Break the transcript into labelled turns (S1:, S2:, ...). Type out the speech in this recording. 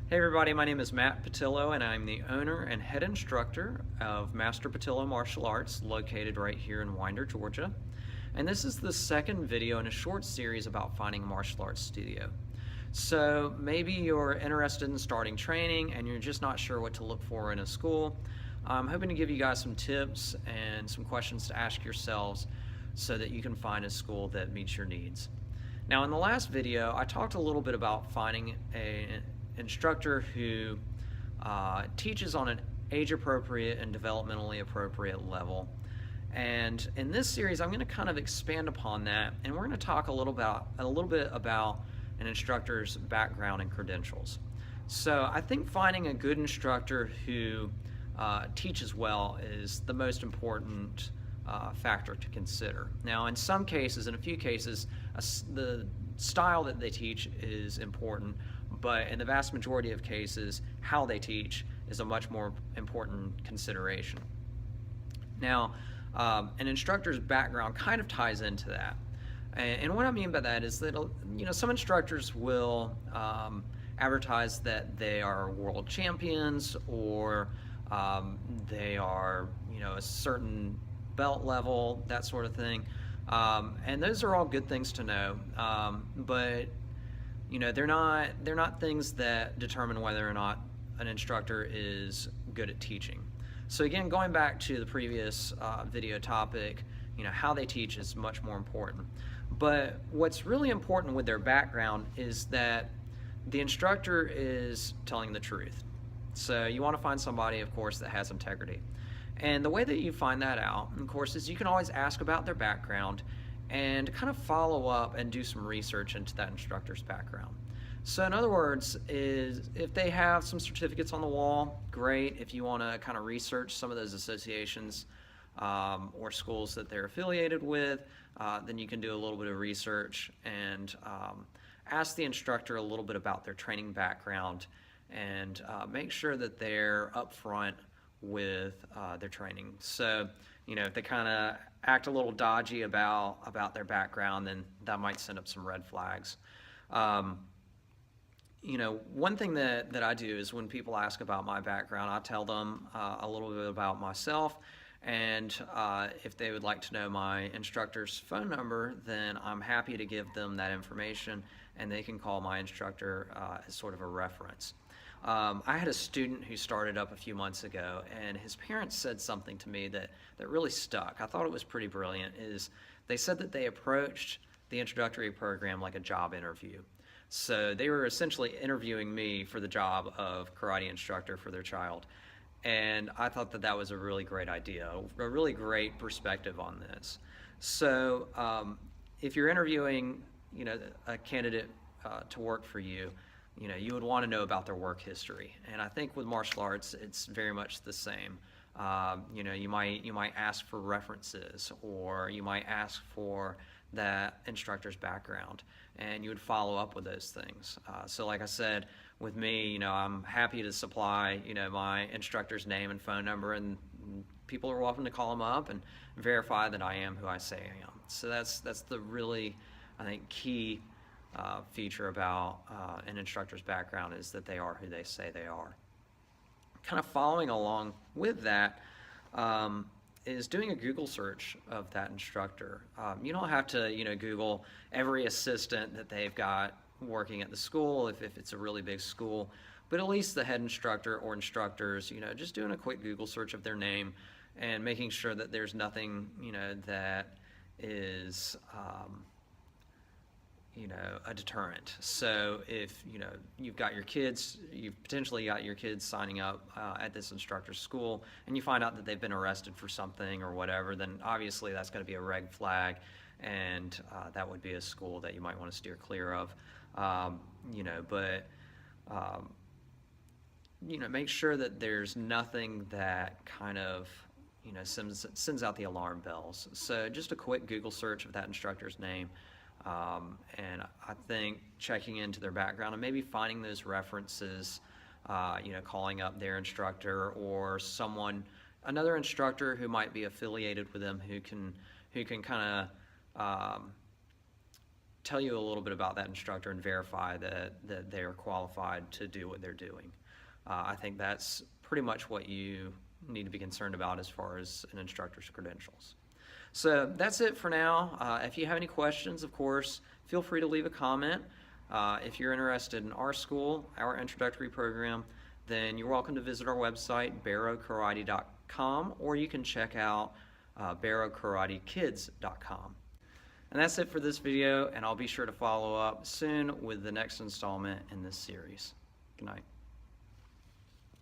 S1: Hey everybody, my name is Matt Pattillo and I'm the owner and head instructor of Master Pattillo Martial Arts located right here in Winder, Georgia. And this is the second video in a short series about finding a martial arts studio. So maybe you're interested in starting training and you're just not sure what to look for in a school. I'm hoping to give you guys some tips and some questions to ask yourselves so that you can find a school that meets your needs. Now in the last video, I talked a little bit about finding an instructor who teaches on an age-appropriate and developmentally appropriate level. And in this series, I'm going to kind of expand upon that, and we're going to talk a little bit about an instructor's background and credentials. So I think finding a good instructor who teaches well is the most important factor to consider. Now, in some cases, in a few cases, the style that they teach is important, but in the vast majority of cases, how they teach is a much more important consideration. Now, an instructor's background kind of ties into that. And what I mean by that is that, some instructors will advertise that they are world champions or they are, a certain belt level, that sort of thing. And those are all good things to know, but they're not things that determine whether or not an instructor is good at teaching. So again, going back to the previous video topic, how they teach is much more important. But what's really important with their background is that the instructor is telling the truth. So you want to find somebody, of course, that has integrity. And the way that you find that out, of course, is you can always ask about their background and kind of follow up and do some research into that instructor's background. So in other words, is if they have some certificates on the wall, great. If you want to kind of research some of those associations or schools that they're affiliated with, then you can do a little bit of research and ask the instructor a little bit about their training background and make sure that they're upfront with their training. So, if they kind of act a little dodgy about their background, then that might send up some red flags. One thing that I do is when people ask about my background, I tell them a little bit about myself, and if they would like to know my instructor's phone number, then I'm happy to give them that information, and they can call my instructor as sort of a reference. I had a student who started up a few months ago, and his parents said something to me that really stuck. I thought it was pretty brilliant. They said that they approached the introductory program like a job interview. So they were essentially interviewing me for the job of karate instructor for their child. And I thought that was a really great idea, a really great perspective on this. So if you're interviewing, a candidate to work for you, you would want to know about their work history. And I think with martial arts, it's very much the same. You might ask for references, or you might ask for that instructor's background, and you would follow up with those things. So like I said, with me, I'm happy to supply, my instructor's name and phone number, and people are welcome to call them up and verify that I am who I say I am. So that's the really, I think, key feature about an instructor's background is that they are who they say they are. Kind of following along with that is doing a Google search of that instructor. You don't have to, Google every assistant that they've got working at the school if it's a really big school, but at least the head instructor or instructors, just doing a quick Google search of their name and making sure that there's nothing, that is a deterrent. So if you've potentially got your kids signing up at this instructor's school, and you find out that they've been arrested for something or whatever, then obviously that's going to be a red flag, and that would be a school that you might want to steer clear of. Make sure that there's nothing that kind of sends out the alarm bells. So just a quick Google search of that instructor's name. And I think checking into their background and maybe finding those references, calling up their instructor or another instructor who might be affiliated with them who can kind of tell you a little bit about that instructor and verify that they are qualified to do what they're doing. I think that's pretty much what you need to be concerned about as far as an instructor's credentials. So that's it for now. If you have any questions, of course, feel free to leave a comment. If you're interested in our school, our introductory program, then you're welcome to visit our website, barrowkarate.com, or you can check out barrowkaratekids.com. And that's it for this video, and I'll be sure to follow up soon with the next installment in this series. Good night.